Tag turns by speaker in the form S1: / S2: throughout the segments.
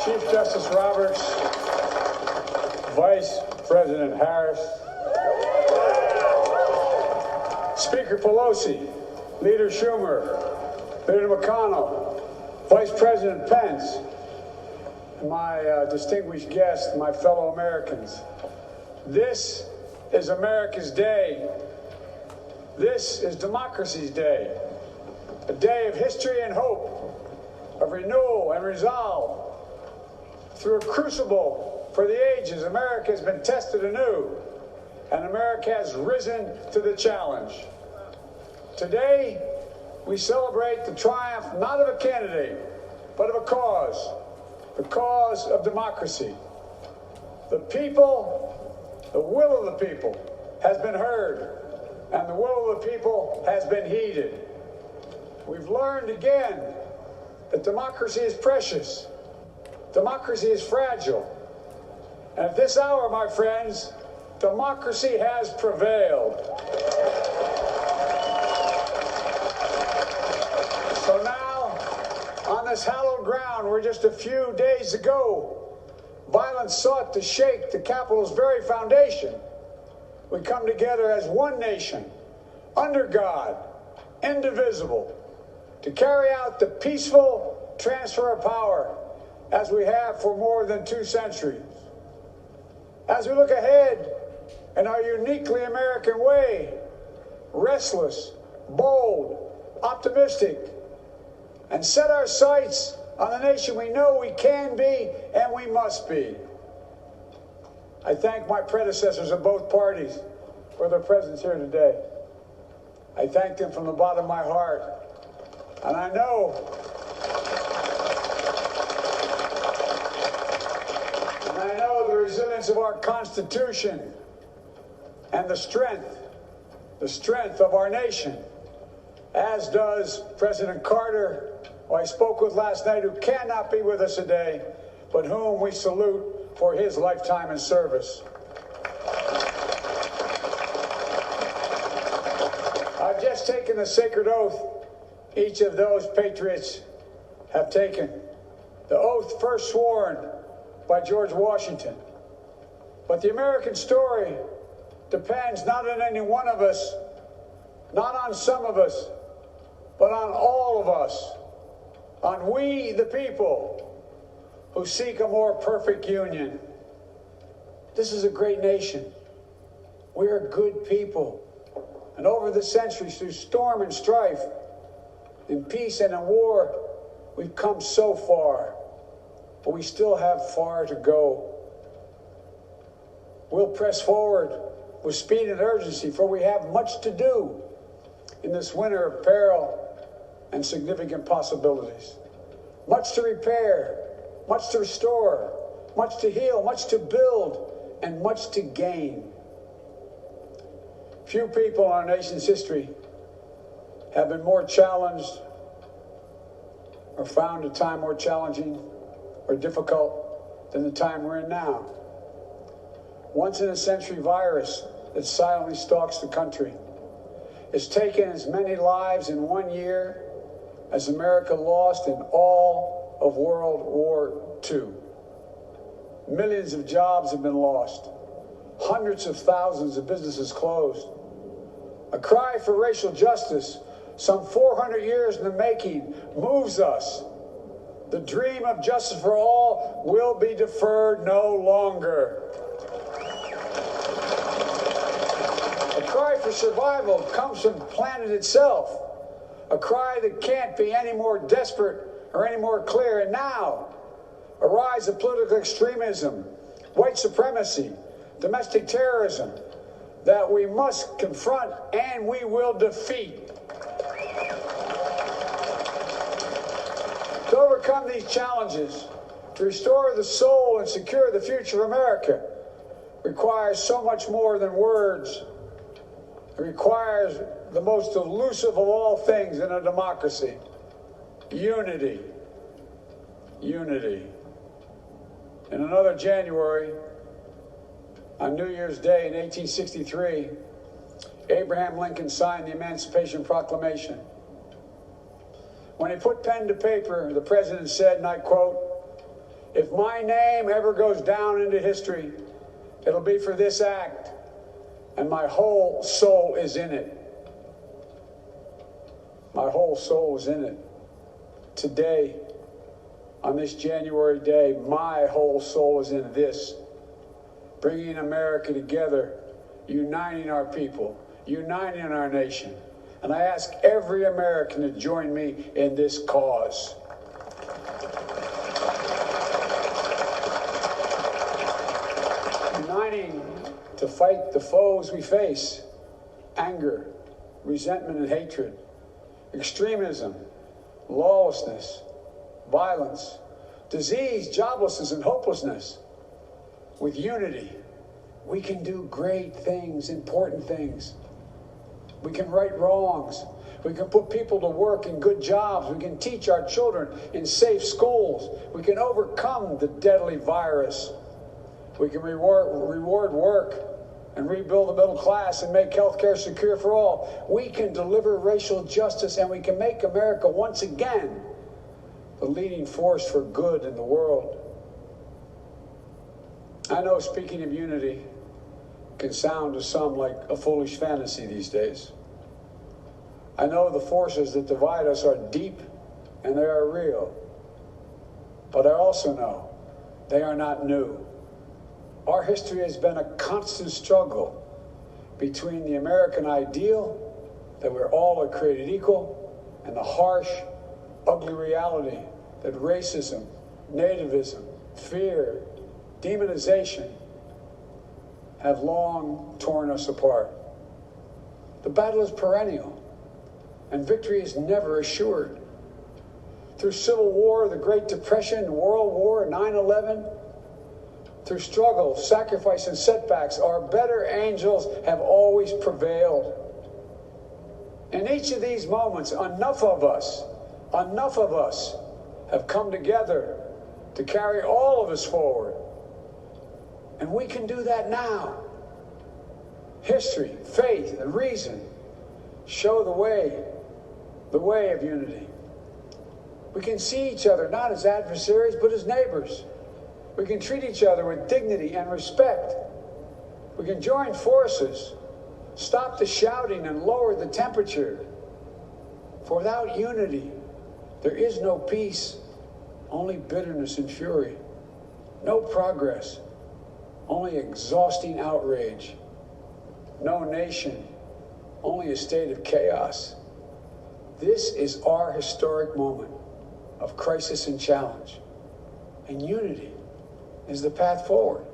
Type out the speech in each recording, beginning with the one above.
S1: Chief Justice Roberts, Vice President Harris, Speaker Pelosi, Leader Schumer, Leader McConnell, Vice President Pence, and my distinguished guests, my fellow Americans. This is America's day. This is democracy's day. A day of history and hope, of renewal and resolve. Through a crucible for the ages, America has been tested anew, and America has risen to the challenge. Today, we celebrate the triumph not of a candidate, but of a cause, the cause of democracy. The people, the will of the people has been heard, and the will of the people has been heeded. We've learned again that democracy is precious. Democracy is fragile. And at this hour, my friends, democracy has prevailed. So now, on this hallowed ground where just a few days ago, violence sought to shake the Capitol's very foundation, we come together as one nation, under God, indivisible, to carry out the peaceful transfer of power as we have for more than 2 centuries. As we look ahead in our uniquely American way, restless, bold, optimistic, and set our sights on the nation we know we can be and we must be. I thank my predecessors of both parties for their presence here today. I thank them from the bottom of my heart. And I know the resilience of our Constitution and the strength of our nation, as does President Carter, who I spoke with last night, who cannot be with us today, but whom we salute for his lifetime in service. I've just taken the sacred oath each of those patriots have taken. The oath first sworn by George Washington. But the American story depends not on any one of us, not on some of us, but on all of us, on we the people who seek a more perfect union. This is a great nation. We are good people. And over the centuries, through storm and strife, in peace and in war, we've come so far. But we still have far to go. We'll press forward with speed and urgency, for we have much to do in this winter of peril and significant possibilities. Much to repair, much to restore, much to heal, much to build, and much to gain. Few people in our nation's history have been more challenged or found a time more challenging or difficult than the time we're in now. Once-in-a-century virus that silently stalks the country. It's taken as many lives in 1 year as America lost in all of World War II. Millions of jobs have been lost. Hundreds of thousands of businesses closed. A cry for racial justice, some 400 years in the making, moves us. The dream of justice for all will be deferred no longer. A cry for survival comes from the planet itself. A cry that can't be any more desperate or any more clear. And now, a rise of political extremism, white supremacy, domestic terrorism, that we must confront and we will defeat. To overcome these challenges, to restore the soul and secure the future of America, requires so much more than words. It requires the most elusive of all things in a democracy: unity. Unity. In another January, on New Year's Day in 1863, Abraham Lincoln signed the Emancipation Proclamation. When he put pen to paper, the president said, and I quote, If my name ever goes down into history, it'll be for this act, and my whole soul is in it. My whole soul is in it. Today, on this January day, my whole soul is in this. Bringing America together, uniting our people, uniting our nation. And I ask every American to join me in this cause. Uniting to fight the foes we face: anger, resentment and hatred, extremism, lawlessness, violence, disease, joblessness, and hopelessness. With unity, we can do great things, important things. We can right wrongs. We can put people to work in good jobs. We can teach our children in safe schools. We can overcome the deadly virus. We can reward work and rebuild the middle class and make healthcare secure for all. We can deliver racial justice, and we can make America once again the leading force for good in the world. I know speaking of unity can sound to some like a foolish fantasy these days. I know the forces that divide us are deep and they are real. But I also know they are not new. Our history has been a constant struggle between the American ideal that we're all created equal and the harsh, ugly reality that racism, nativism, fear, demonization have long torn us apart. The battle is perennial, and victory is never assured. Through Civil War, the Great Depression, World War, 9/11, through struggle, sacrifice, and setbacks, our better angels have always prevailed. In each of these moments, enough of us have come together to carry all of us forward. And we can do that now. History, faith, and reason show the way of unity. We can see each other not as adversaries, but as neighbors. We can treat each other with dignity and respect. We can join forces, stop the shouting, and lower the temperature. For without unity, there is no peace, only bitterness and fury. No progress, only exhausting outrage. No nation, only a state of chaos. This is our historic moment of crisis and challenge. And unity is the path forward.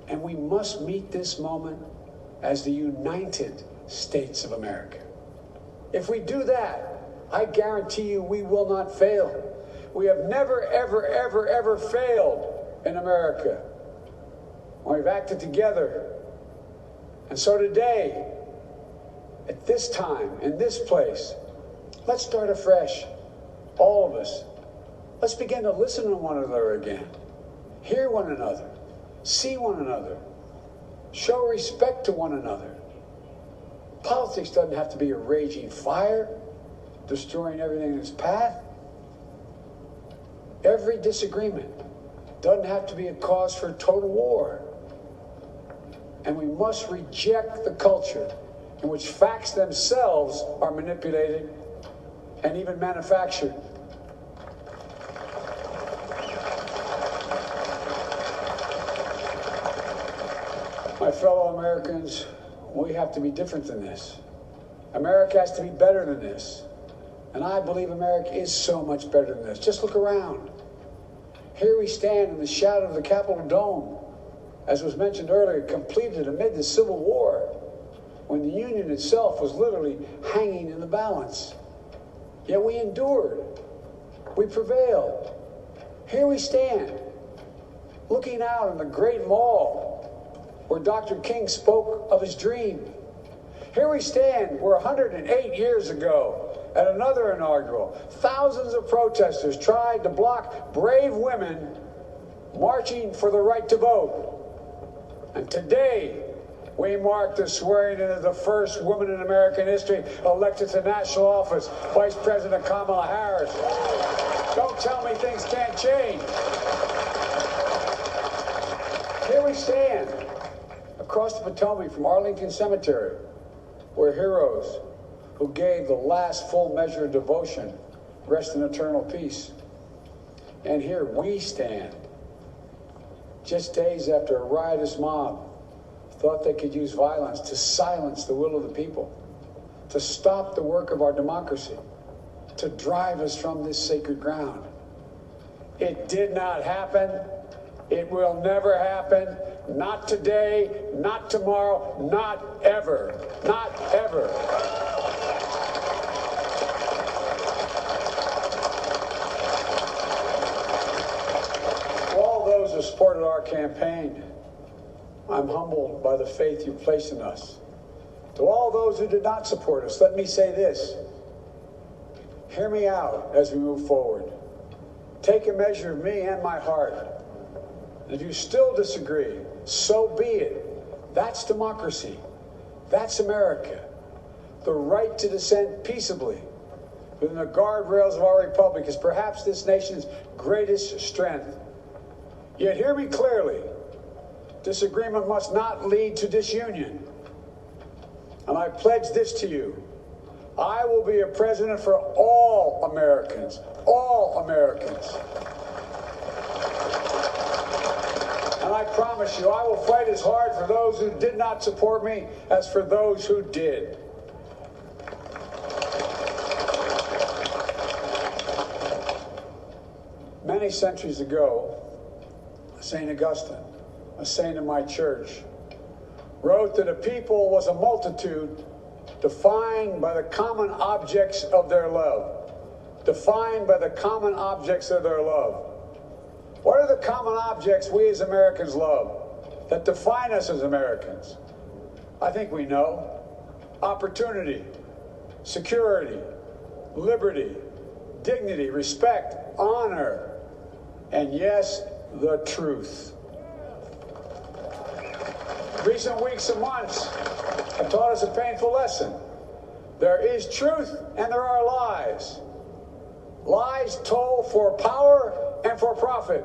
S1: And we must meet this moment as the United States of America. If we do that, I guarantee you we will not fail. We have never, ever, ever, ever failed in America when we've acted together. And so today, at this time, in this place, let's start afresh. All of us. Let's begin to listen to one another again. Hear one another. See one another. Show respect to one another. Politics doesn't have to be a raging fire, destroying everything in its path. Every disagreement doesn't have to be a cause for total war. And we must reject the culture in which facts themselves are manipulated and even manufactured. My fellow Americans, we have to be different than this. America has to be better than this. And I believe America is so much better than this. Just look around. Here we stand in the shadow of the Capitol Dome, as was mentioned earlier, completed amid the Civil War, when the Union itself was literally hanging in the balance. Yet we endured. We prevailed. Here we stand, looking out on the Great Mall, where Dr. King spoke of his dream. Here we stand where 108 years ago, at another inaugural, thousands of protesters tried to block brave women marching for the right to vote. And today, we mark the swearing in of the first woman in American history elected to national office, Vice President Kamala Harris. Don't tell me things can't change. Here we stand, across the Potomac from Arlington Cemetery, where heroes who gave the last full measure of devotion rest in eternal peace. And here we stand, just days after a riotous mob thought they could use violence to silence the will of the people, to stop the work of our democracy, to drive us from this sacred ground. It did not happen. It will never happen. Not today, not tomorrow, not ever. Not ever. To all those who supported our campaign, I'm humbled by the faith you placed in us. To all those who did not support us, let me say this. Hear me out as we move forward. Take a measure of me and my heart. If you still disagree, so be it. That's democracy. That's America. The right to dissent peaceably within the guardrails of our republic is perhaps this nation's greatest strength. Yet hear me clearly. Disagreement must not lead to disunion. And I pledge this to you. I will be a president for all Americans. All Americans. And I promise you, I will fight as hard for those who did not support me as for those who did. Many centuries ago, St. Augustine, a saint of my church, wrote that a people was a multitude defined by the common objects of their love. Defined by the common objects of their love. What are the common objects we as Americans love that define us as Americans? I think we know. Opportunity, security, liberty, dignity, respect, honor, and yes, the truth. Recent weeks and months have taught us a painful lesson. There is truth and there are lies. Lies told for power and for profit.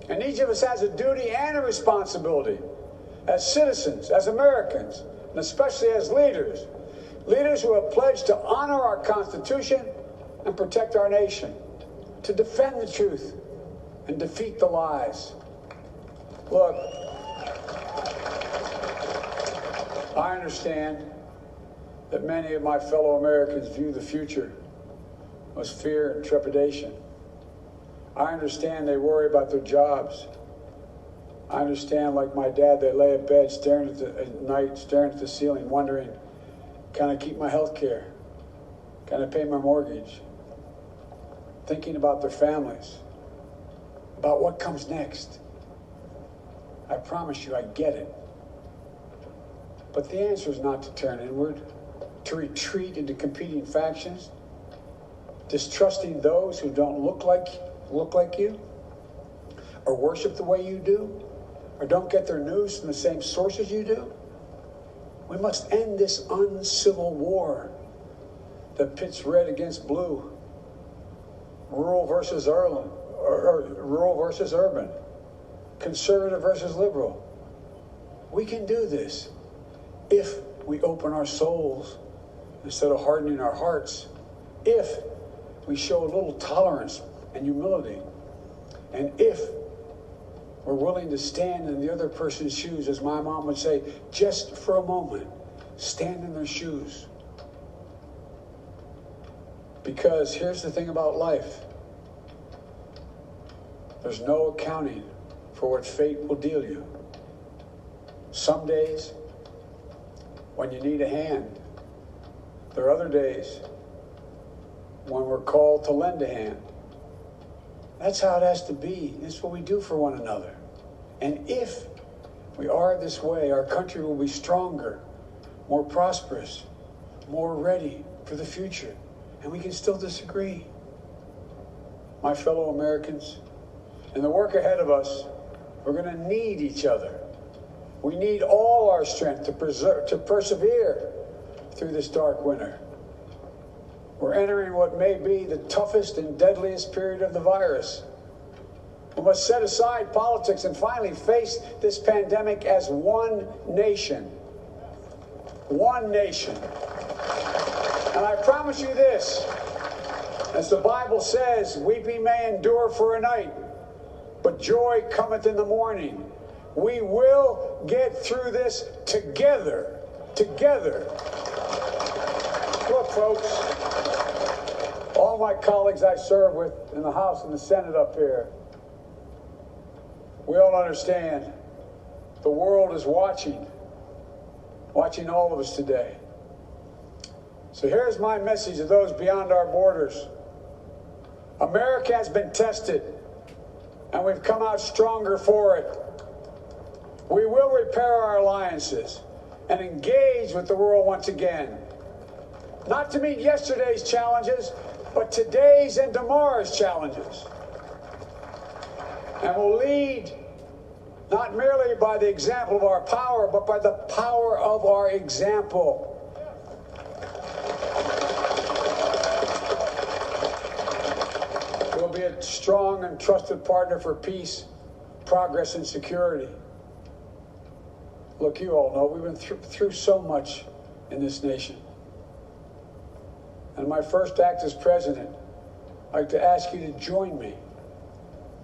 S1: And each of us has a duty and a responsibility as citizens, as Americans, and especially as leaders. Leaders who have pledged to honor our Constitution and protect our nation, to defend the truth and defeat the lies. Look, I understand that many of my fellow Americans view the future with fear and trepidation. I understand they worry about their jobs. I understand, like my dad, they lay in bed at night, staring at the ceiling, wondering, can I keep my health care? Can I pay my mortgage? Thinking about their families, about what comes next. I promise you, I get it. But the answer is not to turn inward, to retreat into competing factions, distrusting those who don't look like you, or worship the way you do, or don't get their news from the same sources you do. We must end this uncivil war that pits red against blue, rural versus urban, conservative versus liberal. We can do this if we open our souls instead of hardening our hearts, if we show a little tolerance and humility, and if we're willing to stand in the other person's shoes, as my mom would say, just for a moment, stand in their shoes. Because here's the thing about life. There's no accounting for what fate will deal you. Some days, when you need a hand. There are other days when we're called to lend a hand. That's how it has to be. This is what we do for one another. And if we are this way, our country will be stronger, more prosperous, more ready for the future. And we can still disagree. My fellow Americans, in the work ahead of us, we're going to need each other. We need all our strength to persevere through this dark winter. We're entering what may be the toughest and deadliest period of the virus. We must set aside politics and finally face this pandemic as one nation. One nation. And I promise you this, as the Bible says, weeping may endure for a night, but joy cometh in the morning. We will get through this together. Together. Look, folks, all my colleagues I serve with in the House and the Senate up here, we all understand the world is watching all of us today. So here's my message to those beyond our borders. America has been tested, and we've come out stronger for it. We will repair our alliances and engage with the world once again. Not to meet yesterday's challenges, but today's and tomorrow's challenges. And we'll lead not merely by the example of our power, but by the power of our example. We'll be a strong and trusted partner for peace, progress, and security. Look, you all know we've been through so much in this nation. And my first act as president, I'd like to ask you to join me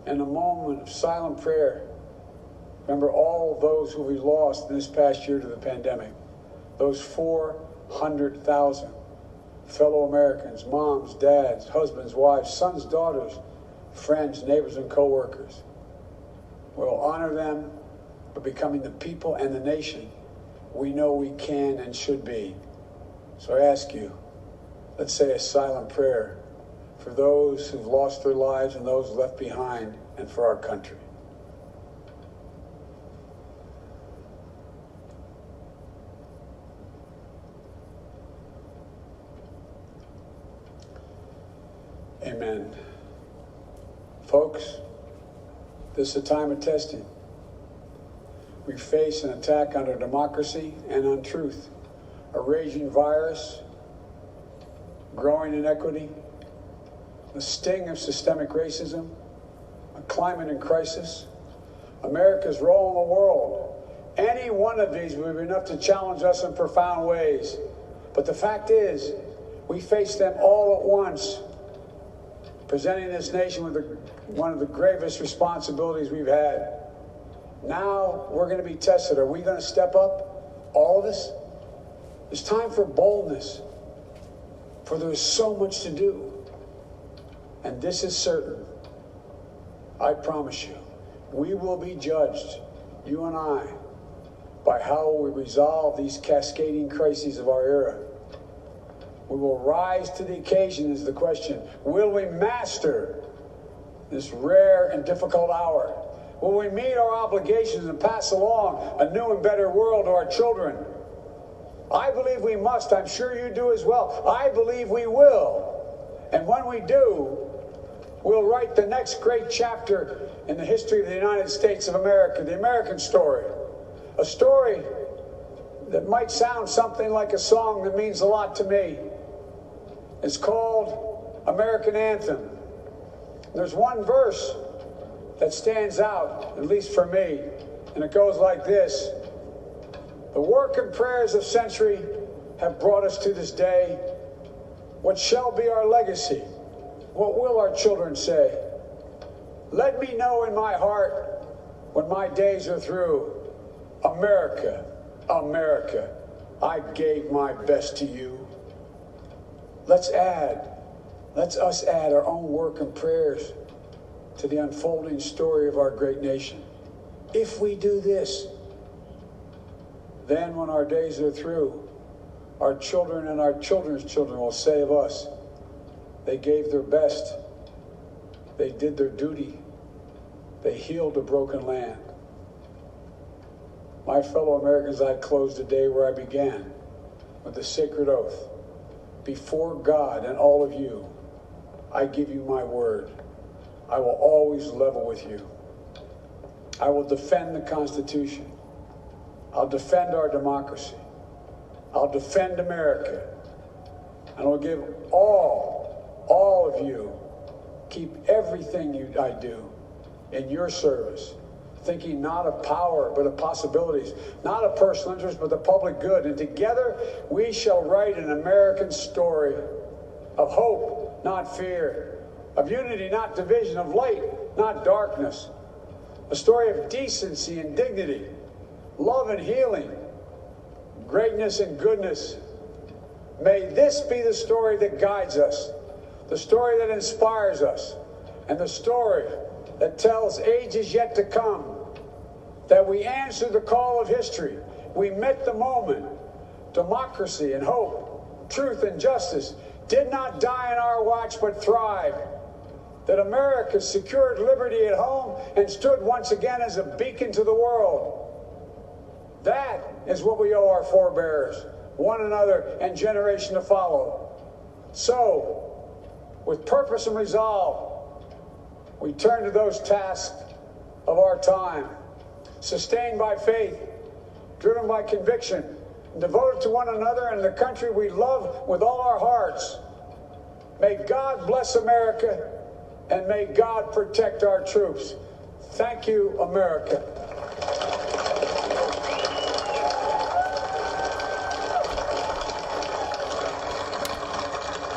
S1: in a moment of silent prayer. Remember all those who we lost in this past year to the pandemic. Those 400,000 fellow Americans, moms, dads, husbands, wives, sons, daughters, friends, neighbors, and co-workers. We'll honor them by becoming the people and the nation we know we can and should be. So I ask you, let's say a silent prayer for those who've lost their lives and those left behind, and for our country. Amen. Folks, this is a time of testing. We face an attack on our democracy and on truth, a raging virus, growing inequity, the sting of systemic racism, a climate in crisis, America's role in the world. Any one of these would be enough to challenge us in profound ways. But the fact is, we face them all at once, presenting this nation with one of the gravest responsibilities we've had. Now we're going to be tested. Are we going to step up? All of us? It's time for boldness, for there is so much to do. And this is certain. I promise you, we will be judged, you and I, by how we resolve these cascading crises of our era. We will rise to the occasion is the question. Will we master this rare and difficult hour? Will we meet our obligations and pass along a new and better world to our children? I believe we must. I'm sure you do as well. I believe we will. And when we do, we'll write the next great chapter in the history of the United States of America, the American story. A story that might sound something like a song that means a lot to me. It's called American Anthem. There's one verse that stands out, at least for me, and it goes like this. The work and prayers of century have brought us to this day. What shall be our legacy? What will our children say? Let me know in my heart when my days are through. America, America, I gave my best to you. Let's us add our own work and prayers to the unfolding story of our great nation. If we do this, then when our days are through, our children and our children's children will say of us, they gave their best, they did their duty, they healed a broken land. My fellow Americans, I close the day where I began, with the sacred oath. Before God and all of you, I give you my word. I will always level with you. I will defend the Constitution. I'll defend our democracy. I'll defend America. And I'll give all of you, keep everything I do in your service, thinking not of power, but of possibilities, not of personal interest, but the public good. And together we shall write an American story of hope, not fear, of unity, not division, of light, not darkness, a story of decency and dignity, love and healing, greatness and goodness. May this be the story that guides us, the story that inspires us, and the story that tells ages yet to come that we answered the call of history. We met the moment. Democracy and hope, truth and justice did not die in our watch but thrived. That America secured liberty at home and stood once again as a beacon to the world. That is what we owe our forebears, one another, and generation to follow. So, with purpose and resolve, we turn to those tasks of our time, sustained by faith, driven by conviction, devoted to one another and the country we love with all our hearts. May God bless America, and may God protect our troops. Thank you, America.